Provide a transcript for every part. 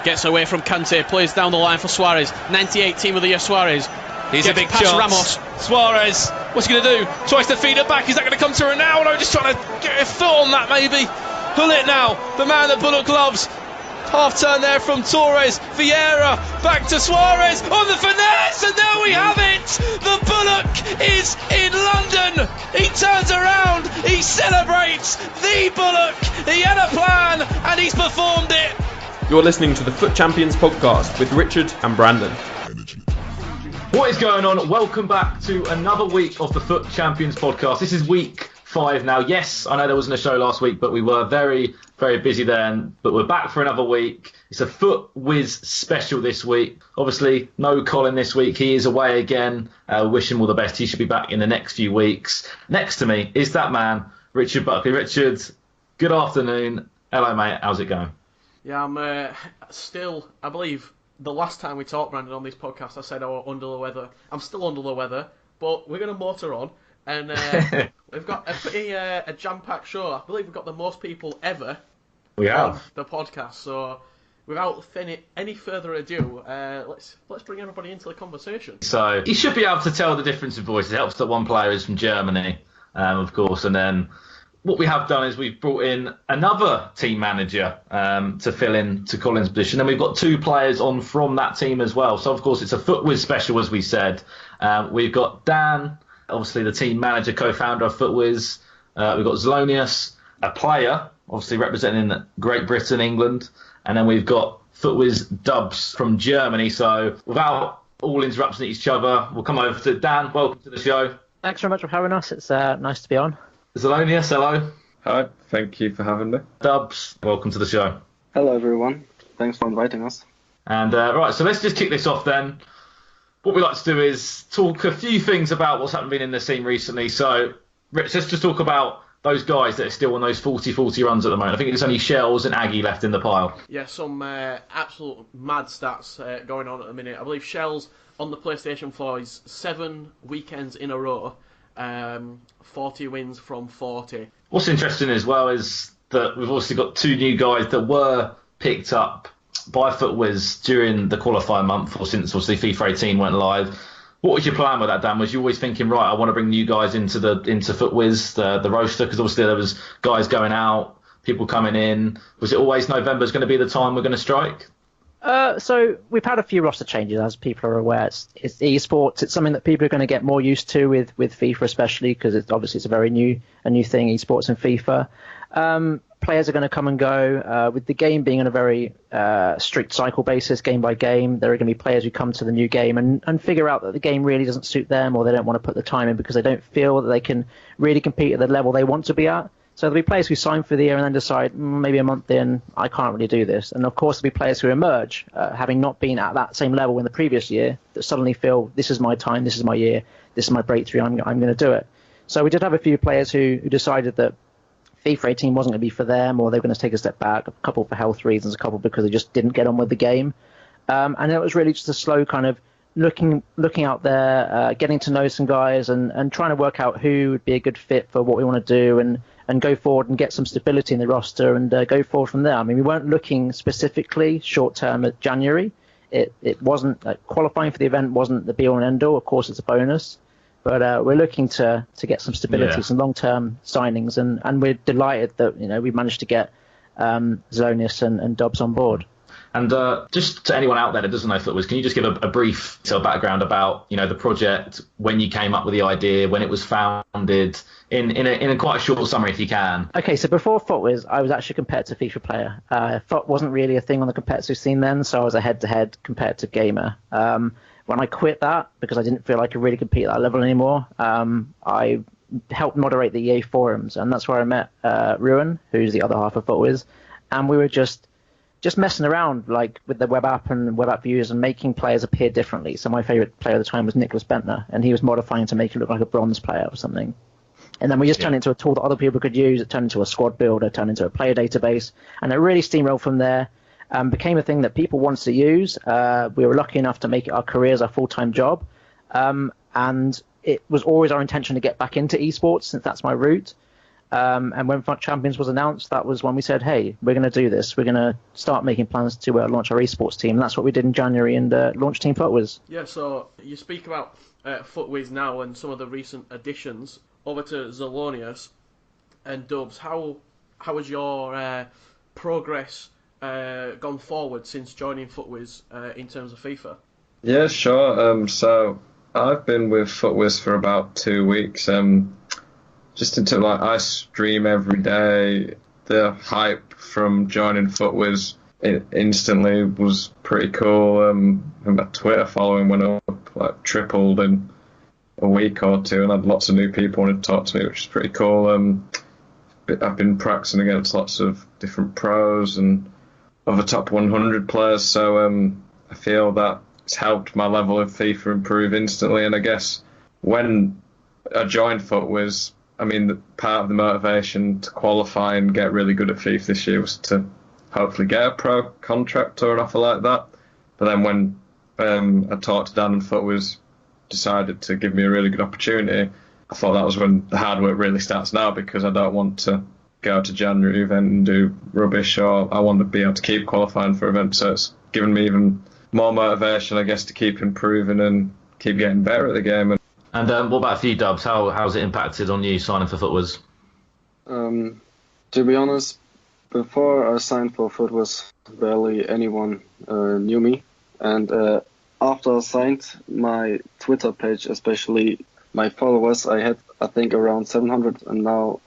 Gets away from Kante, plays down the line for Suarez. 98 team of the year, Suarez. Here's a big past chance. Ramos. Suarez, what's he going to do? Tries to feed it back. Is that going to come to Ronaldo? Just trying to get a foot on that, maybe. Gullit now, the man that Bullock loves. Half turn there from Torres. Vieira back to Suarez on the finesse, and there we have it. The Bullock is in London. He turns around, he celebrates. The Bullock, he had a plan and he's performed it. You're listening to the FUT Champions podcast with Richard and Brandon. What is going on? Welcome back to another week of the FUT Champions podcast. This is week 5 now. Yes, I know there wasn't a show last week, but we were very, very busy then. But we're back for another week. It's a FUTWIZ special this week. Obviously, no Colin this week. He is away again. Wish him all the best. He should be back in the next few weeks. Next to me is that man, Richard Buckley. Richard, good afternoon. Hello, mate. How's it going? Yeah, I'm still, I believe, the last time we talked, Brandon, on this podcast, I said I was under the weather. I'm still under the weather, but we're going to motor on. And we've got a pretty a jam-packed show. I believe we've got the most people ever on the podcast. So without any further ado, let's bring everybody into the conversation. So you should be able to tell the difference in voice. It helps that one player is from Germany, of course. And then what we have done is we've brought in another team manager to fill in to Colin's position. And we've got 2 players on from that team as well. So, of course, it's a FUTWIZ special, as we said. We've got Dan, obviously the team manager, co-founder of FUTWIZ. We've got Zelonius, a player, obviously representing Great Britain, England. And then we've got FUTWIZ Dubzje from Germany. So without all interrupting each other, we'll come over to Dan. Welcome to the show. Thanks very much for having us. It's nice to be on. Zelonius, hello. Hi, thank you for having me. Dubs, welcome to the show. Hello everyone, thanks for inviting us. And right, so let's just kick this off then. What we like to do is talk a few things about what's happened in the scene recently. So Rich, let's just talk about those guys that are still on those 40-40 runs at the moment. I think it's only Shells and Aggie left in the pile. Yeah, some absolute mad stats going on at the minute. I believe Shells on the PlayStation floor is 7 weekends in a row. 40 wins from 40. What's interesting as well is that we've also got 2 new guys that were picked up by FUTWIZ during the qualifying month, or since obviously FIFA 18 went live. What was your plan with that, Dan? Was you always thinking, right, I want to bring new guys into FUTWIZ, the roster? Because obviously there was guys going out, people coming in. Was it always November's going to be the time we're going to strike? So we've had a few roster changes, as people are aware. It's eSports. It's something that people are going to get more used to with FIFA, especially because it's a very new thing, eSports and FIFA. Players are going to come and go. With the game being on a very strict cycle basis, game by game, there are going to be players who come to the new game and figure out that the game really doesn't suit them, or they don't want to put the time in because they don't feel that they can really compete at the level they want to be at. So there'll be players who sign for the year and then decide, maybe a month in, I can't really do this. And of course, there'll be players who emerge, having not been at that same level in the previous year, that suddenly feel, this is my time, this is my year, this is my breakthrough, I'm going to do it. So we did have a few players who decided that FIFA 18 wasn't going to be for them, or they were going to take a step back, a couple for health reasons, a couple because they just didn't get on with the game. And it was really just a slow kind of looking out there, getting to know some guys and trying to work out who would be a good fit for what we want to do and go forward and get some stability in the roster and go forward from there. I mean, we weren't looking specifically short term at January. It wasn't qualifying for the event wasn't the be all and end all. Of course, it's a bonus, but we're looking to get some stability, some long term signings, and we're delighted that we managed to get Zelonius and Dubzje on board. And just to anyone out there that doesn't know FUTWIZ, can you just give a brief sort of background about the project, when you came up with the idea, when it was founded, in a quite a short summary if you can? Okay, so before FUTWIZ, I was actually a competitive FIFA player. FUT wasn't really a thing on the competitive scene then, so I was a head-to-head competitive gamer. When I quit that, because I didn't feel I could really compete at that level anymore, I helped moderate the EA forums, and that's where I met Ruin, who's the other half of FUTWIZ, and we were just messing around with the web app and web app views and making players appear differently. So my favorite player at the time was Nicholas Bentner, and he was modifying to make it look like a bronze player or something. And then we just turned it into a tool that other people could use. It turned into a squad builder, turned into a player database, and it really steamrolled from there. Became a thing that people wanted to use. We were lucky enough to make it our careers, our full-time job. And it was always our intention to get back into esports, since that's my route. And when FUT Champions was announced, that was when we said, hey, we're going to do this. We're going to start making plans to launch our esports team. And that's what we did in January and launched Team FUTWIZ. Yeah, so you speak about FUTWIZ now and some of the recent additions over to Zelonius and Dubs. How has your progress gone forward since joining FUTWIZ in terms of FIFA? Yeah, sure. So I've been with FUTWIZ for about 2 weeks. Just until I stream every day. The hype from joining FUTWIZ instantly was pretty cool. My Twitter following went up tripled in a week or two, and I had lots of new people wanting to talk to me, which is pretty cool. I've been practicing against lots of different pros and other top 100 players, so I feel that it's helped my level of FIFA improve instantly. And I guess when I joined FUTWIZ, I mean, part of the motivation to qualify and get really good at FIFA this year was to hopefully get a pro contract or an offer like that. But then when I talked to Dan and FUTWIZ decided to give me a really good opportunity, I thought that was when the hard work really starts now, because I don't want to go to January event and do rubbish, or I want to be able to keep qualifying for events. So it's given me even more motivation, I guess, to keep improving and keep getting better at the game. And what about for you, Dubs? How's it impacted on you signing for FUTWIZ? To be honest, before I signed for FUTWIZ, barely anyone knew me. And after I signed, my Twitter page, especially my followers, I had, I think, around 700, and now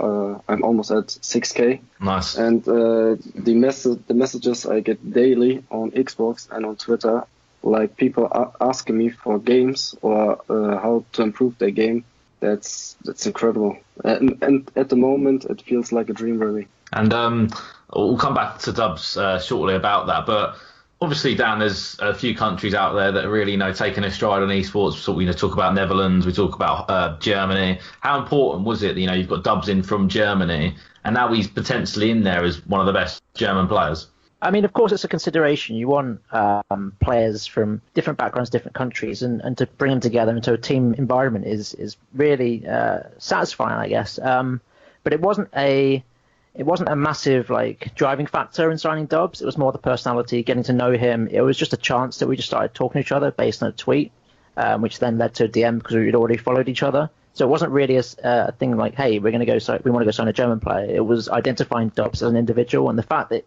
I'm almost at 6K. Nice. And the messages I get daily on Xbox and on Twitter, like people are asking me for games or how to improve their game, that's incredible. And at the moment, it feels like a dream, really. And we'll come back to Dubs shortly about that, but obviously, Dan, there's a few countries out there that are really, taking a stride on esports. So we talk about Netherlands, we talk about Germany. How important was it? You've got Dubs in from Germany, and now he's potentially in there as one of the best German players. I mean, of course, it's a consideration. You want players from different backgrounds, different countries, and to bring them together into a team environment is really satisfying, I guess. But it wasn't a massive driving factor in signing Dubs. It was more the personality, getting to know him. It was just a chance that we just started talking to each other based on a tweet, which then led to a DM because we had already followed each other. So it wasn't really a thing like, hey, we want to go sign a German player. It was identifying Dubs as an individual, and the fact that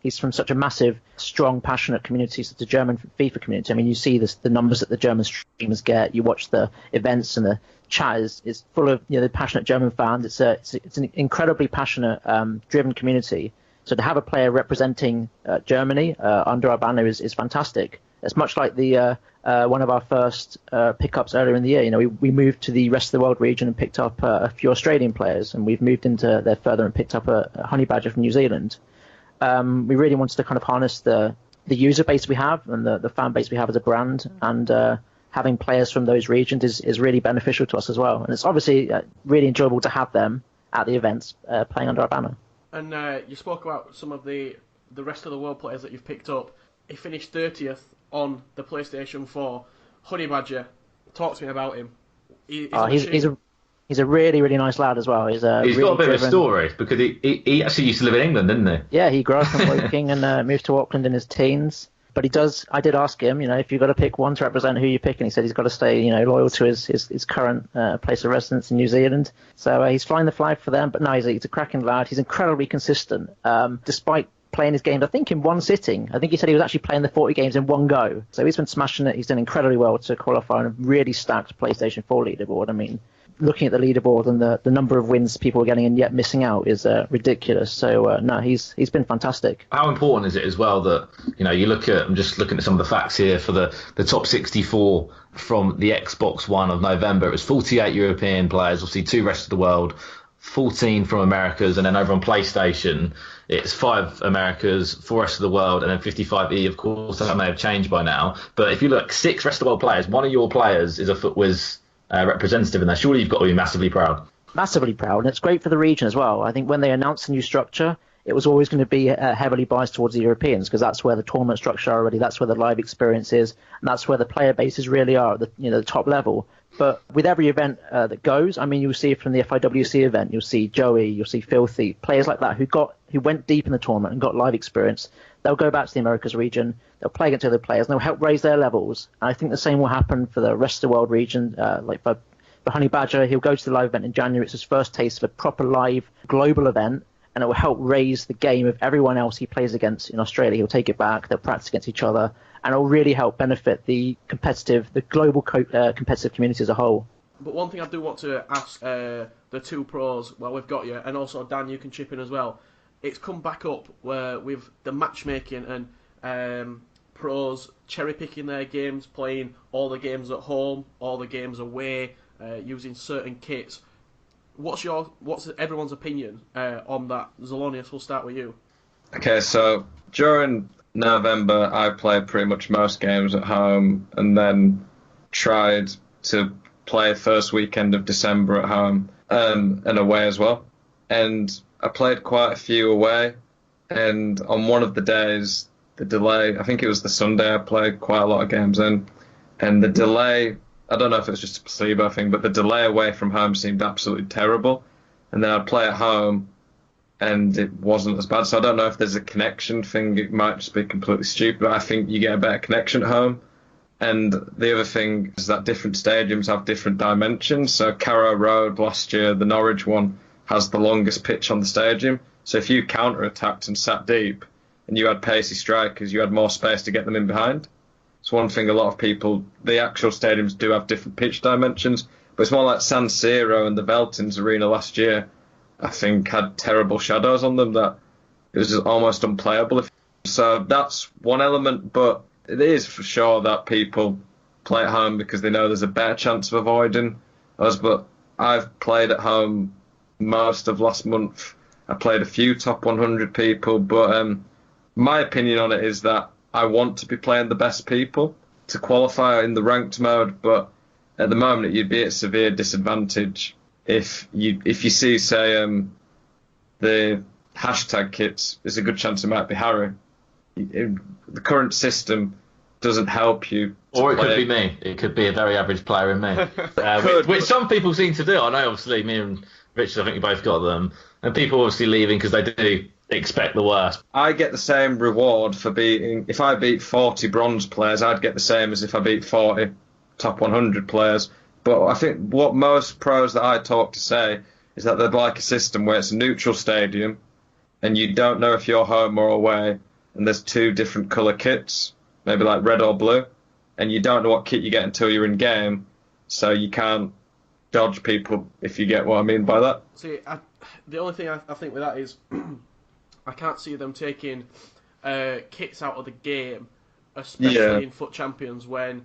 he's from such a massive, strong, passionate community, such a German FIFA community. I mean, you see the numbers that the German streamers get. You watch the events, and the chat is full of the passionate German fans. It's an incredibly passionate, driven community. So to have a player representing Germany under our banner is fantastic. It's much like the one of our first pickups earlier in the year. We moved to the rest of the world region and picked up a few Australian players, and we've moved into there further and picked up a honey badger from New Zealand. We really wanted to kind of harness the user base we have and the fan base we have as a brand, and having players from those regions is really beneficial to us as well. And it's obviously really enjoyable to have them at the events playing under our banner. And you spoke about some of the rest of the world players that you've picked up. He finished 30th on the PlayStation 4. Honey Badger, talk to me about him. He's a really, really nice lad as well. He's really got a bit driven. of a story, because he actually used to live in England, didn't he? Yeah, he grew up in Woking and moved to Auckland in his teens. But I did ask him, if you've got to pick one to represent who you pick, and he said he's got to stay, loyal to his current place of residence in New Zealand. So he's flying the flag for them. But no, he's a cracking lad. He's incredibly consistent, despite playing his games, I think, in one sitting. I think he said he was actually playing the 40 games in one go. So he's been smashing it. He's done incredibly well to qualify on a really stacked PlayStation 4 leaderboard. I mean, looking at the leaderboard and the number of wins people are getting and yet missing out is ridiculous. So no, he's been fantastic. How important is it as well that you look at? I'm just looking at some of the facts here for the top 64 from the Xbox One of November. It was 48 European players, obviously 2 rest of the world, 14 from Americas, and then over on PlayStation it's 5 Americas, 4 rest of the world, and then 55 Of course, that may have changed by now. But if you look, 6 rest of the world players, one of your players is a FUTWIZ representative in there. Surely you've got to be massively proud. Massively proud, and it's great for the region as well. I think when they announced the new structure, it was always going to be heavily biased towards the Europeans, because that's where the tournament structure are already, that's where the live experience is, and that's where the player bases really are at the top level. But with every event that goes, I mean, you'll see from the FIWC event, you'll see Joey, you'll see Filthy, players like that who went deep in the tournament and got live experience. They'll go back to the Americas region, they'll play against other players, and they'll help raise their levels. And I think the same will happen for the rest of the world region. Like for Honey Badger, he'll go to the live event in January. It's his first taste of a proper live global event, and it will help raise the game of everyone else he plays against in Australia. He'll take it back, they'll practice against each other, and it'll really help benefit the global competitive community as a whole. But one thing I do want to ask the two pros, well, we've got you, and also Dan, you can chip in as well. It's come back up where with the matchmaking and pros cherry picking their games, playing all the games at home, all the games away, using certain kits. What's everyone's opinion on that? Zelonius, we'll start with you. Okay, so during November, I played pretty much most games at home, and then tried to play first weekend of December at home and away as well. And I played quite a few away, and on one of the days, the delay, I think it was the Sunday, I played quite a lot of games in, and the delay, I don't know if it was just a placebo thing, but the delay away from home seemed absolutely terrible. And then I'd play at home, and it wasn't as bad. So I don't know if there's a connection thing. It might just be completely stupid, but I think you get a better connection at home. And the other thing is that different stadiums have different dimensions. So Carrow Road last year, the Norwich one, has the longest pitch on the stadium. So if you counter-attacked and sat deep, and you had pacey strikers, you had more space to get them in behind. It's one thing a lot of people, the actual stadiums do have different pitch dimensions, but it's more like San Siro and the Veltins Arena last year, I think, had terrible shadows on them that it was just almost unplayable. So that's one element, but it is for sure that people play at home because they know there's a better chance of avoiding us. But I've played at home most of last month. I played a few top 100 people, but my opinion on it is that I want to be playing the best people to qualify in the ranked mode, but at the moment you'd be at severe disadvantage if you see, say, the hashtag kits. There's a good chance it might be Harry. The current system doesn't help you. Or it could be me. It could be a very average player in me, which some people seem to do. I know, obviously, me and Richard, I think we both got them, and people obviously leaving because they do expect the worst. I get the same reward for beating. If I beat 40 bronze players, I'd get the same as if I beat 40 top 100 players. But I think what most pros that I talk to say is that they'd like a system where it's a neutral stadium and you don't know if you're home or away, and there's two different colour kits, maybe like red or blue, and you don't know what kit you get until you're in game, so you can't dodge people, if you get what I mean by that. See, the only thing I think with that is I can't see them taking kits out of the game, especially in FUT Champions, when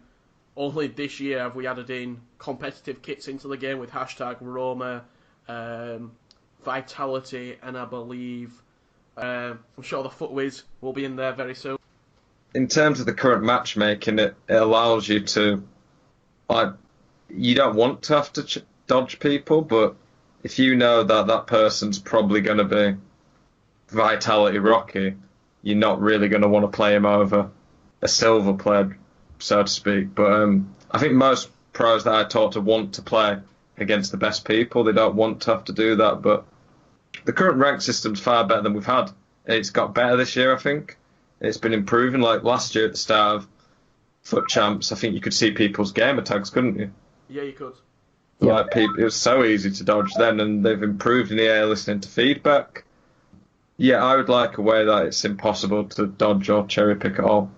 only this year have we added in competitive kits into the game with hashtag Roma, Vitality, and I believe I'm sure the FUTWIZ will be in there very soon. In terms of the current matchmaking, it allows you to, like, you don't want to have to dodge people, but if you know that that person's probably going to be Vitality Rocky, you're not really going to want to play him over a silver player, so to speak. But I think most pros that I talk to want to play against the best people. They don't want to have to do that, but the current rank system's far better than we've had. It's got better this year, I think. It's been improving. Like last year at the start of FUT Champs, I think you could see people's gamer tags, couldn't you? Yeah, you could. Like people, it was so easy to dodge then, and they've improved in the air listening to feedback. Yeah, I would like a way that it's impossible to dodge or cherry pick at all.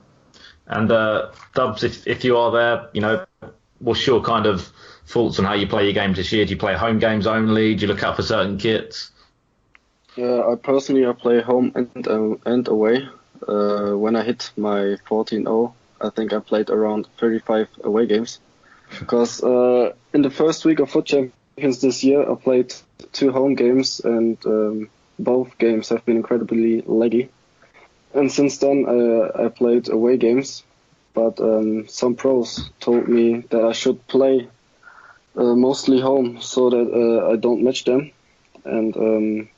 And Dubs, if you are there, you know, what's your kind of thoughts on how you play your games this year? Do you play home games only? Do you look out for certain kits? Yeah, I play home and away. When I hit my 14-0, I think I played around 35 away games. Because in the first week of FUT Champions this year, I played 2 home games, and both games have been incredibly laggy. And since then, I played away games. But some pros told me that I should play mostly home so that I don't match them. And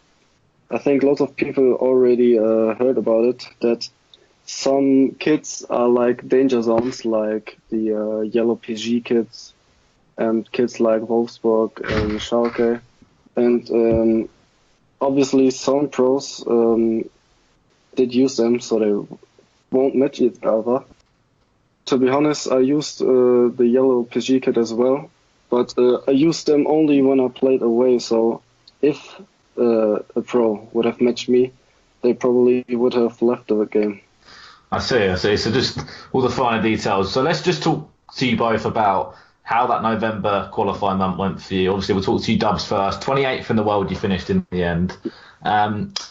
I think lots of people already heard about it, that some kits are like danger zones, like the yellow PG kits and kids like Wolfsburg and Schalke. And obviously some pros did use them, so they won't match each other. To be honest, I used the yellow PSG kit as well, but I used them only when I played away, so if a pro would have matched me, they probably would have left the game. I see. So just all the finer details. So let's just talk to you both about how that November qualifying month went for you. Obviously, we'll talk to you, Dubs, first. 28th in the world, you finished in the end.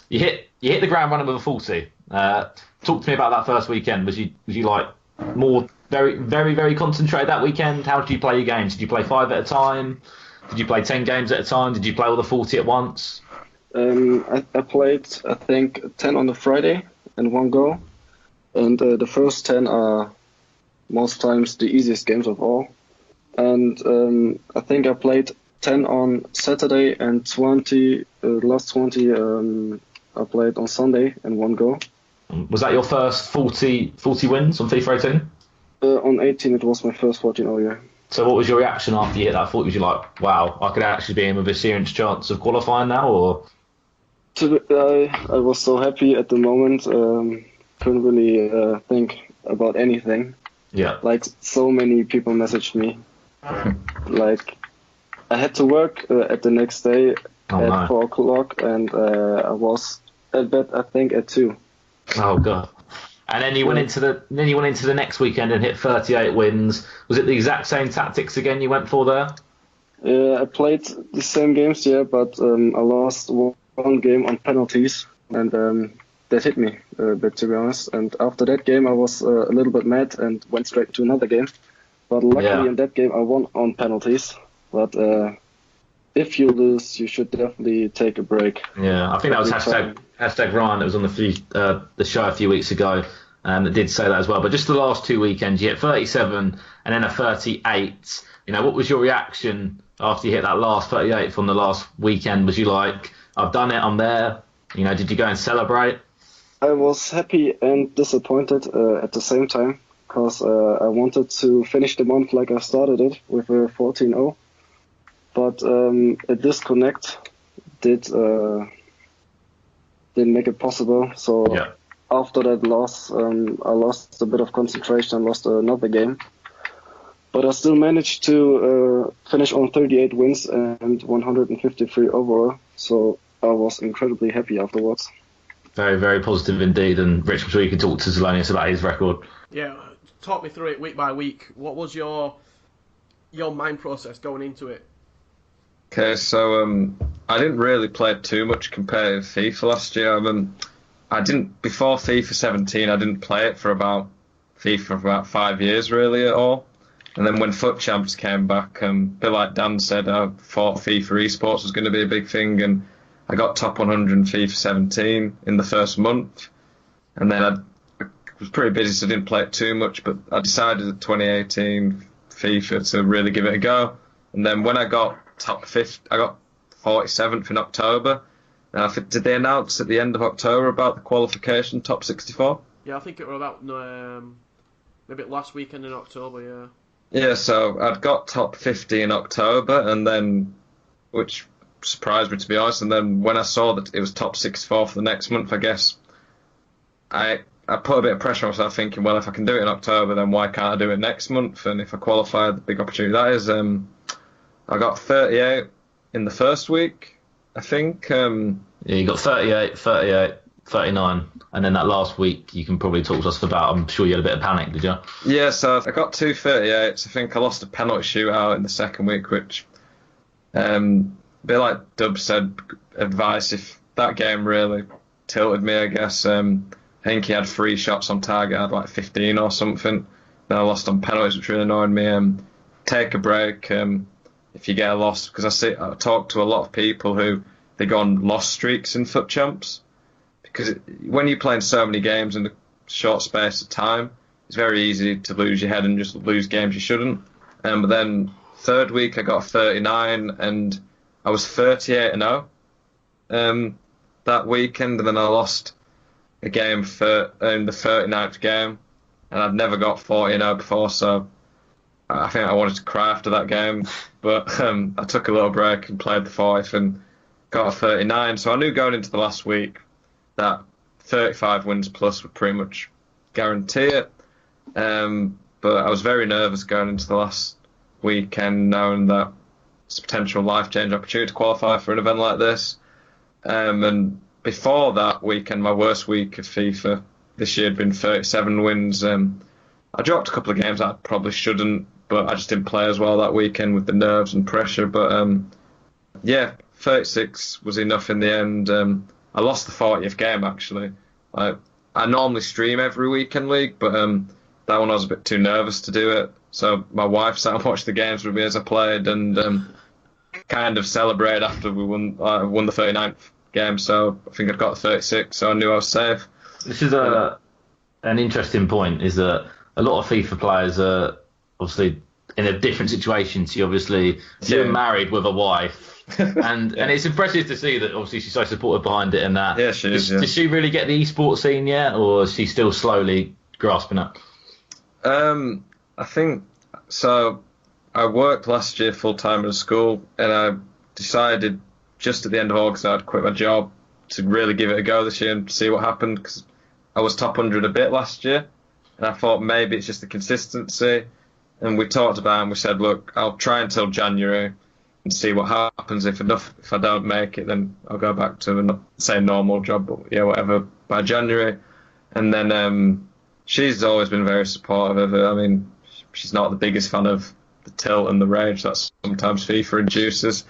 You hit the ground running with a 40. Talk to me about that first weekend. Was you like more very, very, very concentrated that weekend? How did you play your games? Did you play 5 at a time? Did you play 10 games at a time? Did you play all the 40 at once? I played, I think, 10 on the Friday in one go. And the first 10 are most times the easiest games of all. And I think I played 10 on Saturday and 20, last 20 I played on Sunday in one go. Was that your first 40 wins on FIFA 18? On 18 it was my first 14 all year. So what was your reaction after you hit that 40? Was you like, wow, I could actually be in with a serious chance of qualifying now? Or I was so happy at the moment. Couldn't really think about anything. Yeah. Like, so many people messaged me. Like, I had to work at the next day at 4 o'clock, and I was at bed, I think, at 2. Oh god! And then you went into the next weekend and hit 38 wins. Was it the exact same tactics again you went for there? Yeah, I played the same games, yeah, but I lost one game on penalties, and that hit me a bit, to be honest. And after that game, I was a little bit mad and went straight to another game. But luckily in that game, I won on penalties. But if you lose, you should definitely take a break. Yeah, I think that was hashtag Ryan that was on the show a few weeks ago, that did say that as well. But just the last 2 weekends, you hit 37 and then a 38. You know, what was your reaction after you hit that last 38 from the last weekend? Was you like, I've done it, I'm there? You know, did you go and celebrate? I was happy and disappointed at the same time, because I wanted to finish the month like I started it, with a 14-0. But a disconnect didn't make it possible. So after that loss, I lost a bit of concentration and lost another game. But I still managed to finish on 38 wins and 153 overall. So I was incredibly happy afterwards. Very, very positive indeed. And Rich, I'm sure you can talk to Zelonius about his record. Yeah, talk me through it week by week. What was your mind process going into it? Okay, so I didn't really play too much competitive FIFA last year. Before FIFA 17, I didn't play it for about 5 years really at all. And then when FUT Champs came back, a bit like Dan said, I thought FIFA eSports was going to be a big thing, and I got top 100 in FIFA 17 in the first month. And then I was pretty busy, so I didn't play it too much, but I decided at 2018 FIFA to really give it a go. And then when I got top 50, I got 47th in October. Now, did they announce at the end of October about the qualification top 64? Yeah, I think it was about maybe last weekend in October, yeah. Yeah, so I'd got top 50 in October, and then, which surprised me to be honest, and then when I saw that it was top 64 for the next month, I guess I put a bit of pressure on myself, thinking, well, if I can do it in October, then why can't I do it next month? And if I qualify, the big opportunity that is. I got 38 in the first week, I think. Yeah, you got 38, 39, and then that last week you can probably talk to us about. I'm sure you had a bit of panic, did you? Yeah, so I got 2 38s. I think I lost a penalty shootout in the second week, which, a bit like Dub said, advice, if that game really tilted me, I guess. I think he had 3 shots on target, I had like 15 or something. Then I lost on penalties, which really annoyed me. Take a break if you get a loss, because I talk to a lot of people who they go on loss streaks in FUT Champs. Because when you're playing so many games in a short space of time, it's very easy to lose your head and just lose games you shouldn't. But then third week I got 39 and I was 38-0 that weekend, and then I lost a game in the 39th game, and I'd never got 40-0 before, so I think I wanted to cry after that game, but I took a little break and played the fourth and got a 39. So I knew going into the last week that 35 wins plus would pretty much guarantee it. But I was very nervous going into the last weekend, knowing that it's a potential life-change opportunity to qualify for an event like this. And before that weekend, my worst week of FIFA this year had been 37 wins. I dropped a couple of games I probably shouldn't, but I just didn't play as well that weekend with the nerves and pressure. But yeah, 36 was enough in the end. I lost the 40th game, actually. I normally stream every weekend league, but that one I was a bit too nervous to do it. So my wife sat and watched the games with me as I played and kind of celebrated after we won the 39th game. So I think I'd got 36, so I knew I was safe. This is an interesting point, is that a lot of FIFA players are obviously in a different situation. You're married with a wife. and it's impressive to see that obviously she's so supportive behind it and that. Yeah, she is. Does she really get the eSports scene yet, or is she still slowly grasping it? I think so. I worked last year full time at a school, and I decided just at the end of August I'd quit my job to really give it a go this year and see what happened, because I was top 100 a bit last year, and I thought maybe it's just the consistency. And we talked about it and we said, look, I'll try until January and see what happens. If I don't make it, then I'll go back to the same normal job, but yeah, whatever, by January. And then she's always been very supportive of it. I mean, she's not the biggest fan of the tilt and the rage that sometimes FIFA induces.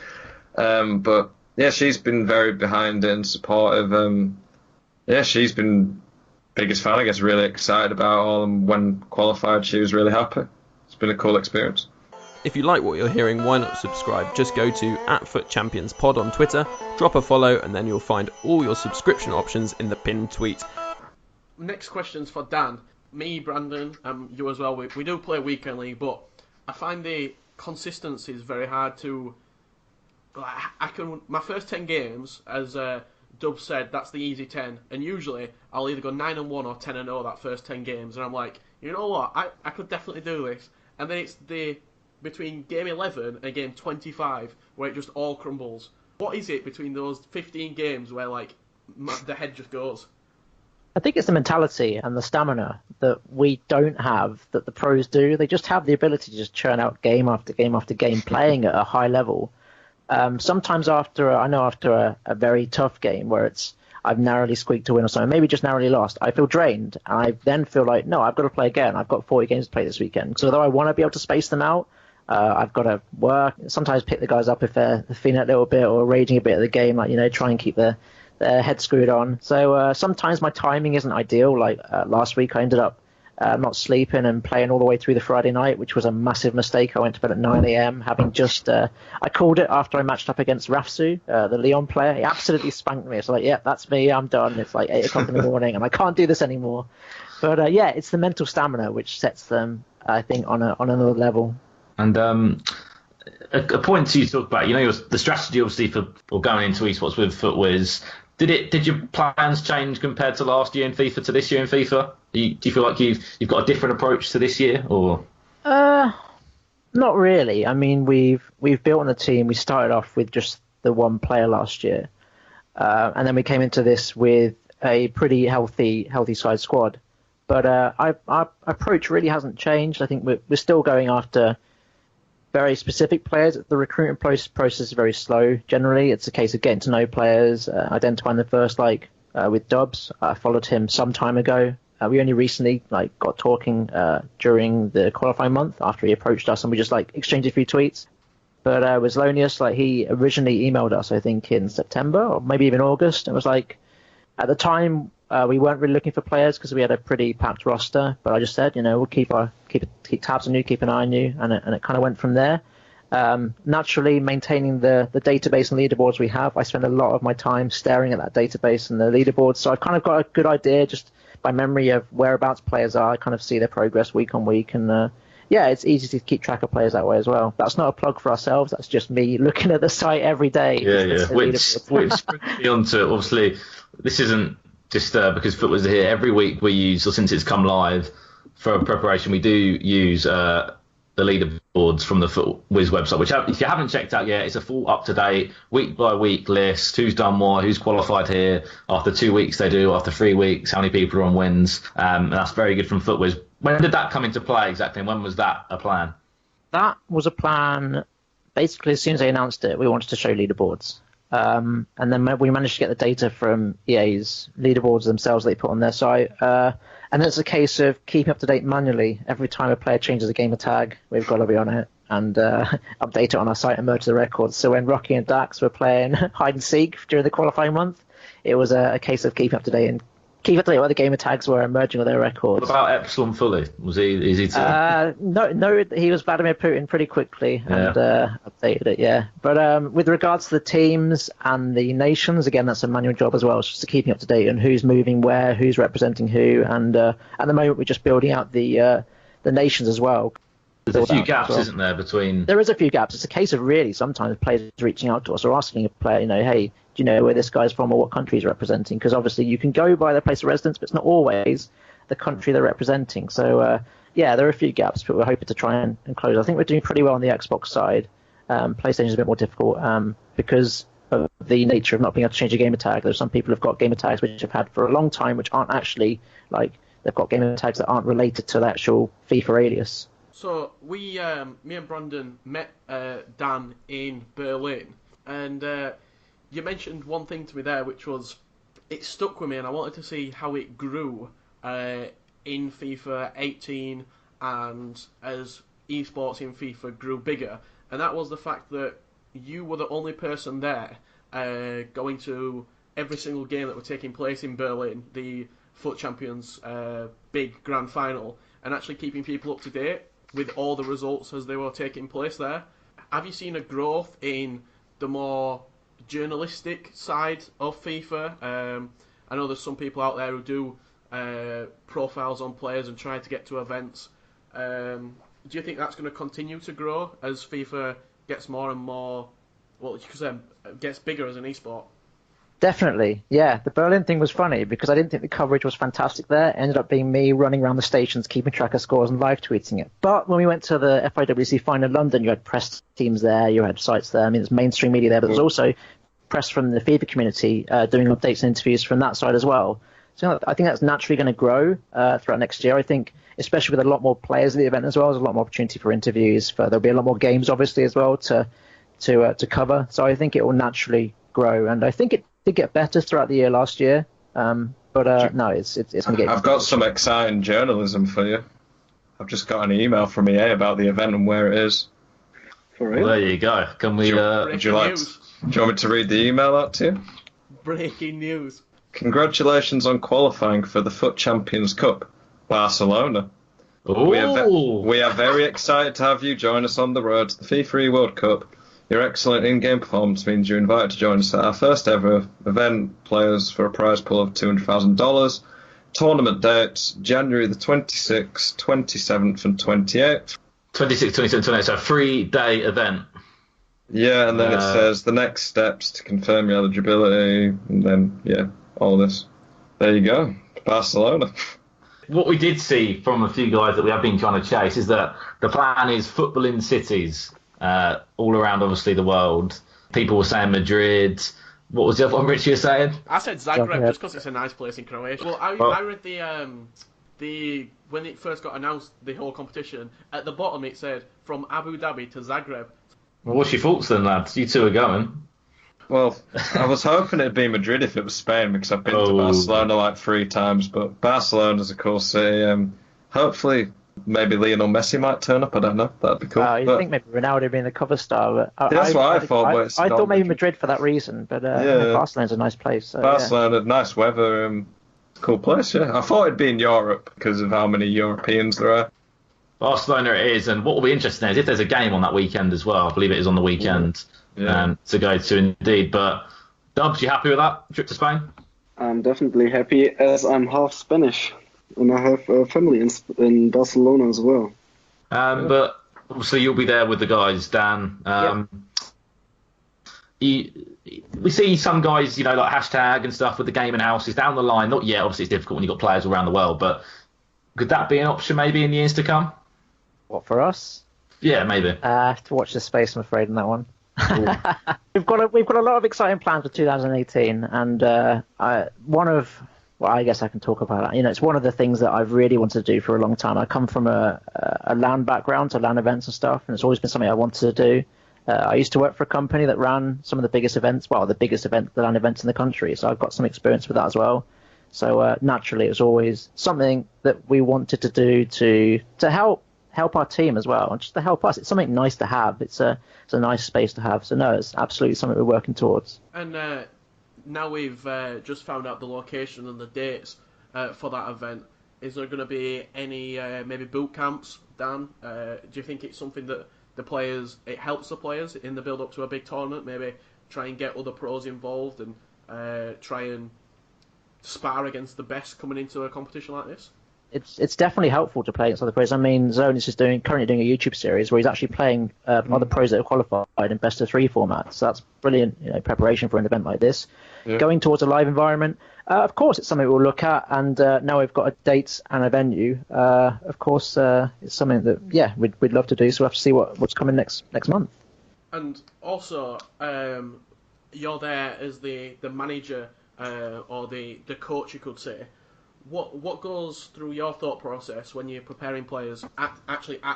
But yeah, she's been very behind it and supportive. Yeah, she's been biggest fan, I guess, really excited about it all. And when qualified, she was really happy. It's been a cool experience. If you like what you're hearing, why not subscribe? Just go to @FUTChampionspod on Twitter, drop a follow, and then you'll find all your subscription options in the pinned tweet. Next question's for Dan. Me, Brandon, you as well. We do play weekend league, but I find the consistency is very hard to. My first 10 games, as Dub said, that's the easy 10, and usually I'll either go 9-1 or 10-0 that first 10 games, and I'm like, you know what, I could definitely do this, and then it's between game 11 and game 25 where it just all crumbles. What is it between those 15 games where like the head just goes? I think it's the mentality and the stamina that we don't have that the pros do. They just have the ability to just churn out game after game after game, playing at a high level. Sometimes after a very tough game where I've narrowly squeaked a win or something, maybe just narrowly lost, I feel drained. And I then feel like, no, I've got to play again. I've got 40 games to play this weekend. So although I want to be able to space them out, I've got to work, sometimes pick the guys up if they're feeling a little bit or raging a bit of the game, like, try and keep their head screwed on. So sometimes my timing isn't ideal. Like last week I ended up not sleeping and playing all the way through the Friday night, which was a massive mistake. I went to bed at 9 a.m. having just I called it after I matched up against Rafsu, the Leon player. He absolutely spanked me. It's like, yeah, that's me, I'm done. It's like 8 o'clock in the morning and I can't do this anymore. But yeah, it's the mental stamina which sets them, I think, on another level. And a point you talked about, the strategy obviously for going into esports with FUTWIZ. Did your plans change compared to last year in FIFA to this year in FIFA? Do you feel like you've got a different approach to this year, or? Not really. I mean, we've built on a team. We started off with just the one player last year, and then we came into this with a pretty healthy side squad. But our approach really hasn't changed. I think we're still going after very specific players. The recruitment process is very slow. Generally, it's a case of getting to know players, identifying the first like with Dubs. I followed him some time ago. We only recently got talking during the qualifying month after he approached us, and we just exchanged a few tweets. But with Zelonius, he originally emailed us, I think in September or maybe even August. It was at the time we weren't really looking for players because we had a pretty packed roster. But I just said, we'll keep tabs on you, keep an eye on you, and it kind of went from there. Naturally, maintaining the database and leaderboards we have, I spend a lot of my time staring at that database and the leaderboards. So I've kind of got a good idea just by memory of whereabouts players are. I kind of see their progress week on week, and yeah, it's easy to keep track of players that way as well. That's not a plug for ourselves. That's just me looking at the site every day. Yeah. Which brings me on to, obviously, this isn't just because FUTWIZ are here. Every week we use, or since it's come live for preparation, we do use the leaderboards from the FUTWIZ website, which if you haven't checked out yet, it's a full up-to-date, week-by-week list, who's done what, who's qualified here, after 2 weeks they do, after 3 weeks, how many people are on wins, and that's very good from FUTWIZ. When did that come into play exactly, and when was that a plan? That was a plan, basically as soon as they announced it, we wanted to show leaderboards. And then we managed to get the data from EA's leaderboards themselves they put on their site. And it's a case of keeping up to date manually. Every time a player changes a gamer tag, we've got to be on it and update it on our site and merge the records. So when Rocky and Dax were playing hide and seek during the qualifying month, it was a case of keeping up to date and keep up to date what the gamer tags were and merging with their records. What about Epsilon fully? Was he easy to? No, he was Vladimir Putin pretty quickly and updated it, yeah. But with regards to the teams and the nations, again, that's a manual job as well. It's just keeping up to date on who's moving where, who's representing who, and at the moment we're just building out the nations as well. There's a few gaps, isn't there, between... There is a few gaps. It's a case of really sometimes players reaching out to us or asking a player, hey, do you know where this guy's from or what country he's representing? Because obviously you can go by their place of residence, but it's not always the country they're representing. So, there are a few gaps, but we're hoping to try and close. I think we're doing pretty well on the Xbox side. PlayStation is a bit more difficult because of the nature of not being able to change a gamer tag. There's some people who've got gamer tags which have had for a long time, which aren't actually, they've got gamer tags that aren't related to the actual FIFA alias. So me and Brandon met Dan in Berlin, and you mentioned one thing to me there, which was it stuck with me, and I wanted to see how it grew in FIFA 18 and as eSports in FIFA grew bigger, and that was the fact that you were the only person there going to every single game that were taking place in Berlin, the FUT Champions big grand final, and actually keeping people up to date with all the results as they were taking place there. Have you seen a growth in the more journalistic side of FIFA? I know there's some people out there who do profiles on players and try to get to events. Do you think that's going to continue to grow as FIFA gets more and more, gets bigger as an esport? Definitely, yeah. The Berlin thing was funny because I didn't think the coverage was fantastic there. It ended up being me running around the stations, keeping track of scores and live tweeting it. But when we went to the FIWC final in London, you had press teams there, you had sites there. I mean, there's mainstream media there, but there's also press from the FIFA community doing updates and interviews from that side as well. So I think that's naturally going to grow throughout next year. I think, especially with a lot more players at the event as well, there's a lot more opportunity for interviews. There'll be a lot more games, obviously, as well to cover. So I think it will naturally grow, and I think it did get better throughout the year last year. No, it's going to get. I've got some exciting journalism for you. I've just got an email from EA about the event and where it is. For real? Well, there you go. Can we? Do you want me to read the email out to you? Breaking news. Congratulations on qualifying for the FUT Champions Cup, Barcelona. We are very excited to have you join us on the road to the FIFA eWorld Cup. Your excellent in-game performance means you're invited to join us at our first ever event, players for a prize pool of $200,000. Tournament dates, January the 26th, 27th and 28th. 26th, 27th, 28th, so a 3-day event. Yeah, and then it says the next steps to confirm your eligibility, and then, all this. There you go, Barcelona. What we did see from a few guys that we have been trying to chase is that the plan is football in cities. All around, obviously, the world. People were saying Madrid. What was the other one, Rich, you were saying? I said Zagreb just because it's a nice place in Croatia. Well, I read the when it first got announced, the whole competition, at the bottom it said, from Abu Dhabi to Zagreb. Well, what's your thoughts then, lads? You two are going. Well, I was hoping it'd be Madrid if it was Spain, because I've been to Barcelona like 3 times, but Barcelona's a cool city. Hopefully... maybe Lionel Messi might turn up. I don't know. That'd be cool. You think maybe Ronaldo being the cover star? But that's what I thought. I thought maybe Madrid for that reason, but Barcelona's a nice place. So, Barcelona, nice weather, cool place. Yeah, I thought it'd be in Europe because of how many Europeans there are. Barcelona it is, and what will be interesting is if there's a game on that weekend as well. I believe it is on the weekend to go to indeed. But Dubs, you happy with that trip to Spain? I'm definitely happy, as I'm half Spanish. And I have a family in Barcelona as well. But obviously you'll be there with the guys, Dan. We see some guys, like hashtag and stuff with the gaming houses down the line. Not yet, obviously it's difficult when you've got players all around the world, but could that be an option maybe in years to come? What, for us? Yeah, maybe. I have to watch this space, I'm afraid, on that one. We've got a lot of exciting plans for 2018, and I guess I can talk about it. It's one of the things that I've really wanted to do for a long time. I come from a LAN background, so LAN events and stuff, and it's always been something I wanted to do. I used to work for a company that ran some of the biggest events, the LAN events in the country, so I've got some experience with that as well. So naturally, it was always something that we wanted to do to help our team as well, and just to help us. It's something nice to have. It's a nice space to have. So no, it's absolutely something we're working towards. And now we've just found out the location and the dates for that event. Is there going to be any maybe boot camps, Dan? Do you think it's something that it helps the players in the build up to a big tournament? Maybe try and get other pros involved and try and spar against the best coming into a competition like this? It's definitely helpful to play against other pros. I mean, Zelonius is currently doing a YouTube series where he's actually playing other pros that have qualified in best of 3 formats. So that's brilliant, preparation for an event like this. Yeah. Going towards a live environment, of course, it's something we'll look at. And now we've got a date and a venue. Of course, it's something that we'd love to do. So we'll have to see what's coming next month. And also, you're there as the manager or the coach, you could say. What goes through your thought process when you're preparing players at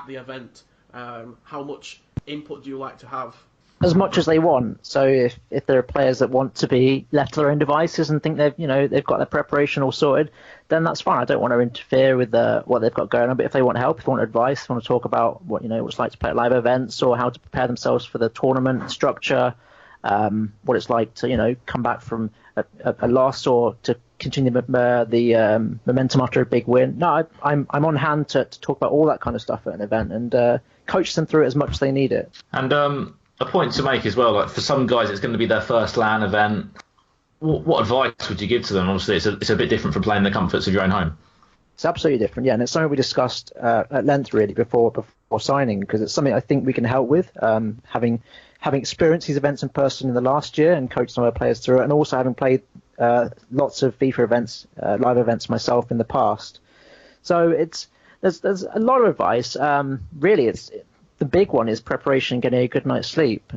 the event? How much input do you like to have? As much as they want. So if there are players that want to be left to their own devices and think they've got their preparation all sorted, then that's fine. I don't want to interfere with what they've got going on. But if they want help, if they want advice, if they want to talk about what it's like to play at live events or how to prepare themselves for the tournament structure, what it's like to come back from a loss or to continue the momentum after a big win. No, I'm on hand to talk about all that kind of stuff at an event and coach them through it as much as they need it. And a point to make as well, like for some guys, it's going to be their first LAN event. What advice would you give to them? Obviously, it's a bit different from playing the comforts of your own home. It's absolutely different, yeah, and it's something we discussed at length really before signing, because it's something I think we can help with. Having experienced these events in person in the last year and coached some of our players through it, and also having played lots of FIFA events, live events myself in the past. So there's a lot of advice. Really, the big one is preparation, getting a good night's sleep,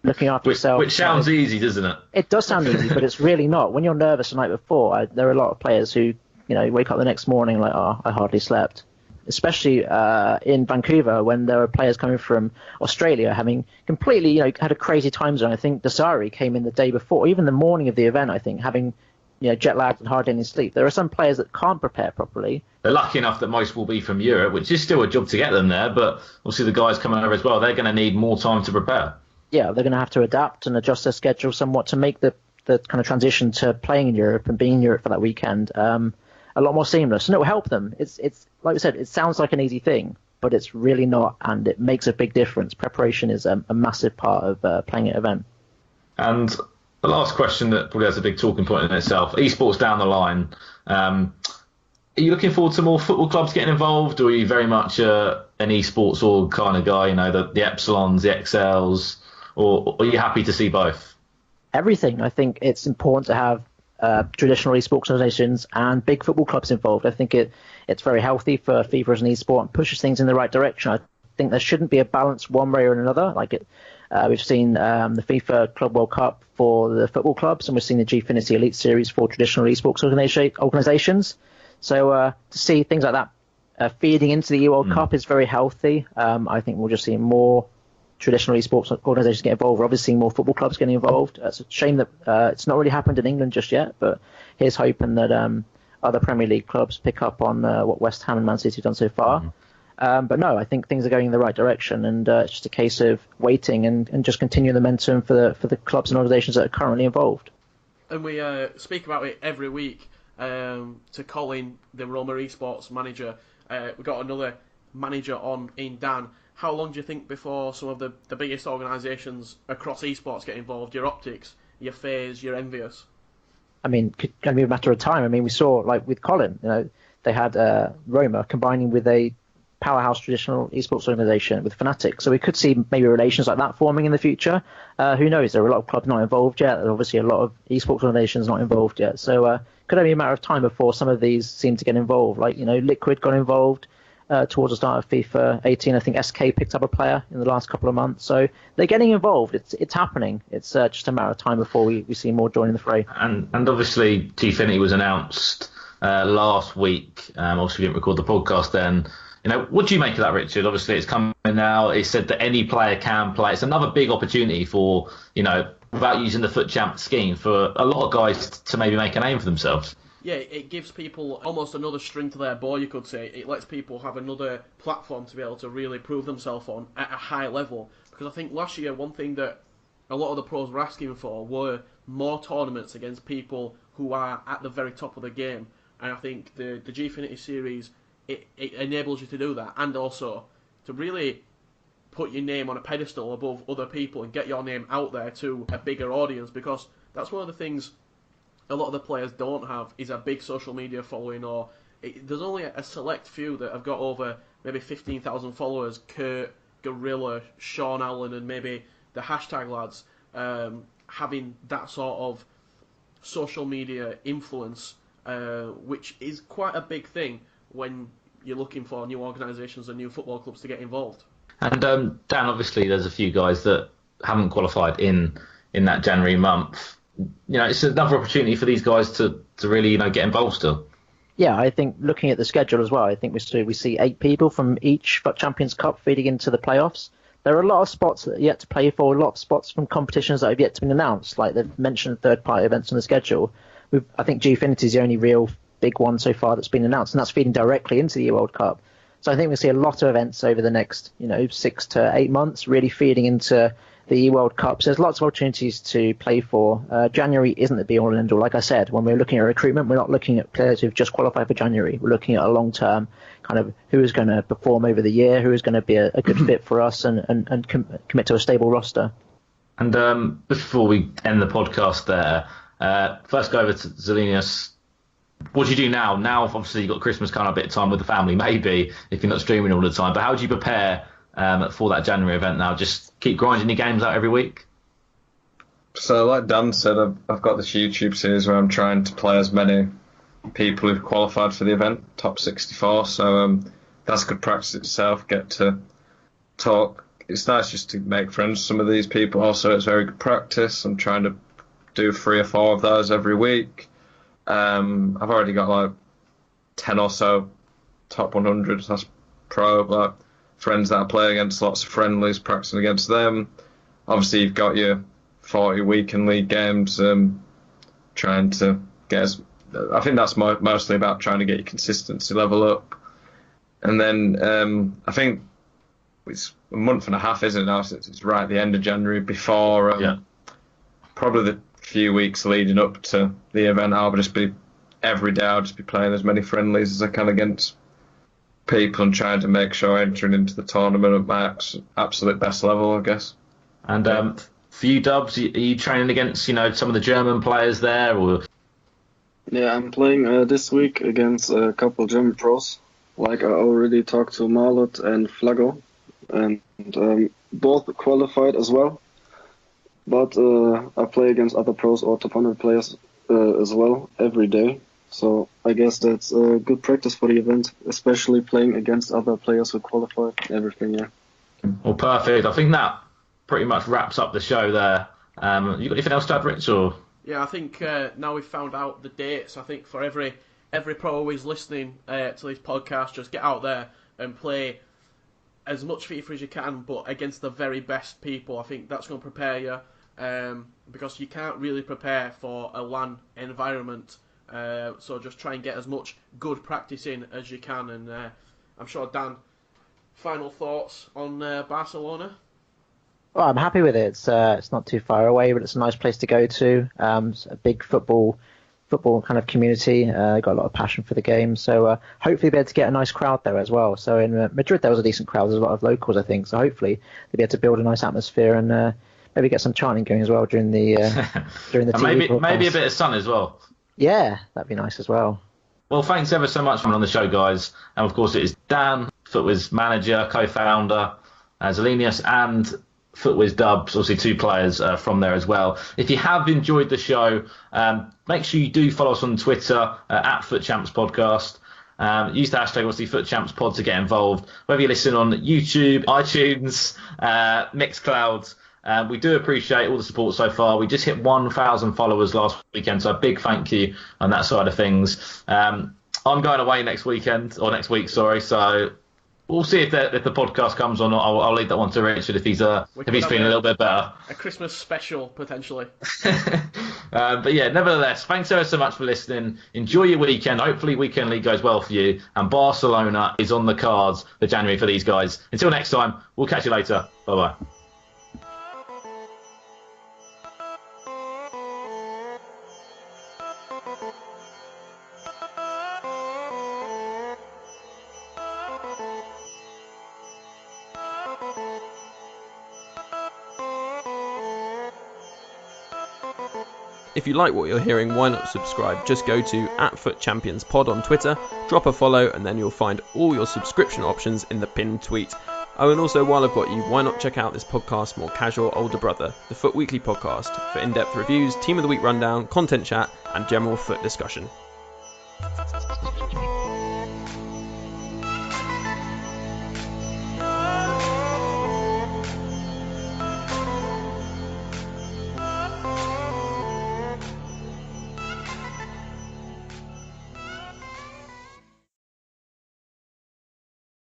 looking after yourself. Which sounds easy, doesn't it? It does sound easy, but it's really not. When you're nervous the night before, there are a lot of players who wake up the next morning like, I hardly slept. Especially in Vancouver, when there were players coming from Australia having completely, had a crazy time zone. I think Dasari came in the day before, even the morning of the event, I think, having, jet lagged and hardly any sleep. There are some players that can't prepare properly. They're lucky enough that most will be from Europe, which is still a job to get them there, but obviously the guys coming over as well, they're going to need more time to prepare. Yeah, they're going to have to adapt and adjust their schedule somewhat to make the kind of transition to playing in Europe and being in Europe for that weekend a lot more seamless, and it will help them. It's like we said, it sounds like an easy thing, but it's really not, and it makes a big difference. Preparation is a massive part of playing an event. And the last question that probably has a big talking point in itself, esports down the line. Are you looking forward to more football clubs getting involved, or are you very much an esports org kind of guy, the Epsilons, the XLs, or are you happy to see both? Everything. I think it's important to have traditional esports organizations and big football clubs involved. I think it's very healthy for FIFA as an esport and pushes things in the right direction. I think there shouldn't be a balance one way or another. We've seen the FIFA Club World Cup for the football clubs, and we've seen the Gfinity Elite Series for traditional esports organizations. So to see things like that feeding into the eWorld Cup is very healthy. I think we'll just see more traditional esports organisations get involved. We're obviously seeing more football clubs getting involved. It's a shame that it's not really happened in England just yet, but here's hoping that other Premier League clubs pick up on what West Ham and Man City have done so far. But no, I think things are going in the right direction, and it's just a case of waiting and just continuing the momentum for the clubs and organisations that are currently involved. And we speak about it every week to Colin, the Roma eSports manager. We've got another manager on in Dan. How long do you think before some of the biggest organisations across esports get involved? Your Optics, your FaZe, your Envious? I mean, it's going to be a matter of time. I mean, we saw, like with Colin, they had Roma combining with a powerhouse traditional esports organisation with Fnatic. So we could see maybe relations like that forming in the future. Who knows? There are a lot of clubs not involved yet. There's obviously a lot of esports organisations not involved yet. So could only be a matter of time before some of these seem to get involved. Like, Liquid got involved. towards the start of FIFA 18. I think SK picked up a player in the last couple of months. So they're getting involved. It's happening. It's just a matter of time before we see more joining the fray. And obviously Gfinity was announced last week. Obviously we didn't record the podcast then. What do you make of that, Richard? Obviously it's coming now. It said that any player can play. It's another big opportunity for, without using the FUT Champs scheme, for a lot of guys to maybe make a name for themselves. Yeah, it gives people almost another string to their bow, you could say. It lets people have another platform to be able to really prove themselves on at a high level. Because I think last year, one thing that a lot of the pros were asking for were more tournaments against people who are at the very top of the game. And I think the Gfinity series, it enables you to do that. And also to really put your name on a pedestal above other people and get your name out there to a bigger audience. Because that's one of the things a lot of the players don't have, is a big social media following, or there's only a select few that have got over maybe 15,000 followers. Kurt, Gorilla, Sean Allen, and maybe the hashtag lads having that sort of social media influence, which is quite a big thing when you're looking for new organisations and new football clubs to get involved. And Dan, obviously there's a few guys that haven't qualified in that January month. It's another opportunity for these guys to really, get involved still. Yeah, I think looking at the schedule as well, I think we see 8 people from each FUT Champions Cup feeding into the playoffs. There are a lot of spots that are yet to play for, a lot of spots from competitions that have yet to be announced. Like they've mentioned third-party events on the schedule. I think Gfinity is the only real big one so far that's been announced, and that's feeding directly into the eWorld Cup. So I think we'll see a lot of events over the next 6 to 8 months really feeding into the eWorld Cup. So there's lots of opportunities to play for. January isn't the be-all and end-all. Like I said, when we're looking at recruitment, we're not looking at players who've just qualified for January. We're looking at a long-term kind of who is going to perform over the year, who is going to be a good fit for us and commit to a stable roster. And before we end the podcast there, first go over to Zelonius. What do you do now? Now, obviously, you've got Christmas kind of a bit of time with the family, maybe, if you're not streaming all the time. But how do you prepare for that January event now? Just keep grinding your games out every week? So, like Dan said, I've got this YouTube series where I'm trying to play as many people who've qualified for the event, top 64. So that's good practice itself, get to talk. It's nice just to make friends with some of these people. Also, it's very good practice. I'm trying to do 3 or 4 of those every week. I've already got like 10 or so top 100. That's pro. Like friends that I play against, lots of friendlies, practicing against them. Obviously, you've got your 40 weekend league games. Trying to get I think that's mostly about trying to get your consistency level up. And then I think it's a month and a half, isn't it now? Since it's right at the end of January before probably the few weeks leading up to the event, I'll just be playing as many friendlies as I can against people and trying to make sure I'm entering into the tournament at my absolute best level, I guess. And for you, Dubs, are you training against some of the German players there? Or? Yeah, I'm playing this week against a couple German pros. Like I already talked to Marlot and Flaggo, and both qualified as well. But I play against other pros or top 100 players as well every day. So I guess that's good practice for the event, especially playing against other players who qualified and everything, yeah. Well, perfect. I think that pretty much wraps up the show there. You got anything else to add, Rich? Or? Yeah, I think now we've found out the dates, I think for every pro who is listening to this podcast, just get out there and play as much FIFA as you can, but against the very best people. I think that's going to prepare you, because you can't really prepare for a LAN environment. So just try and get as much good practice in as you can. And I'm sure, Dan, final thoughts on Barcelona? Well, I'm happy with it. It's not too far away, but it's a nice place to go to. It's a big football kind of community. Got a lot of passion for the game, so hopefully be able to get a nice crowd there as well. So in Madrid there was a decent crowd. There's a lot of locals, I think. So hopefully they'll be able to build a nice atmosphere and maybe get some chanting going as well during the TV maybe a bit of sun as well. Yeah, that'd be nice as well. Well, thanks ever so much for being on the show, guys. And of course, it is Dan, FUTWIZ manager, co-founder, Zelonius and FUTWIZ Dubs, obviously 2 players from there as well. If you have enjoyed the show, make sure you do follow us on Twitter at FUT Champs Podcast. Use the hashtag, obviously, FUT Champs Pod to get involved. Whether you listen on YouTube, iTunes, Mixcloud, we do appreciate all the support so far. We just hit 1,000 followers last weekend, so a big thank you on that side of things. I'm going away next week, sorry. So we'll see if the podcast comes or not. I'll leave that one to Richard if he's feeling a little bit better. A Christmas special, potentially. But yeah, nevertheless, thanks so much for listening. Enjoy your weekend. Hopefully Weekend League goes well for you. And Barcelona is on the cards for January for these guys. Until next time, we'll catch you later. Bye-bye. If you like what you're hearing, why not subscribe? Just go to @FUT Champions Pod on Twitter, drop a follow, and then you'll find all your subscription options in the pinned tweet. Oh, and also, while I've got you, why not check out this podcast's more casual older brother, the FUT Weekly Podcast, for in-depth reviews, Team of the Week rundown, content chat, and general FUT discussion.